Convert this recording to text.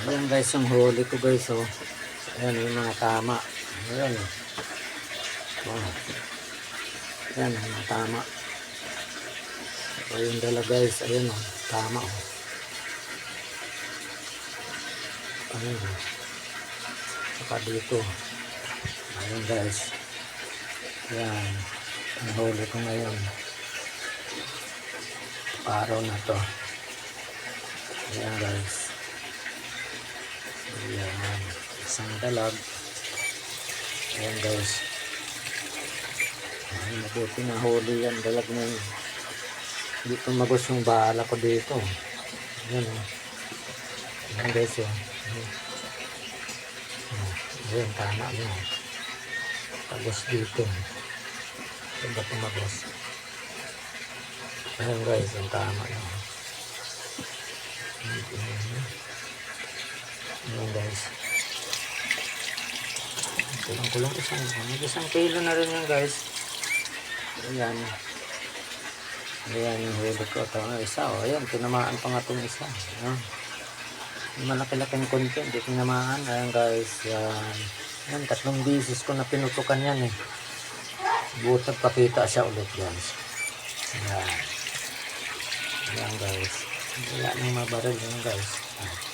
Ayan guys, yung huli ko guys, oh. Ayan yung mga tama. Ayan, oh. Wow. Ayan yung mga tama. So yung dala guys, ayan, oh. Tama, oh. Ayan, oh. Saka dito. Ayan guys. Ayan. Ang huli ko ngayon. Araw na to. Ayan guys. Ayan. Isang dalag. Ayan guys. Ay, mabuti na huli yan. Dalag na yun. Hindi tumagos yung bala ko dito. Ayan o. Ayan guys o. Ayan, tama mo. Tagos dito. Ayan ba tumagos? Ayan guys, yung tama na. Ayan guys. Kulang-kulang isang kilo na rin yan guys. Ayan. Ayan yung huli ko. Ito nga isa. O ayan, tinamaan pa nga itong isa. Ayan. Malaki-laking content. Hindi tinamaan. Ayan guys. Ayan. Ayan, 3 bisis ko na pinutukan yan eh. Butot pakita siya ulit guys. Ayan. Ayan guys. Wala nang mabaril yan guys. Ayan.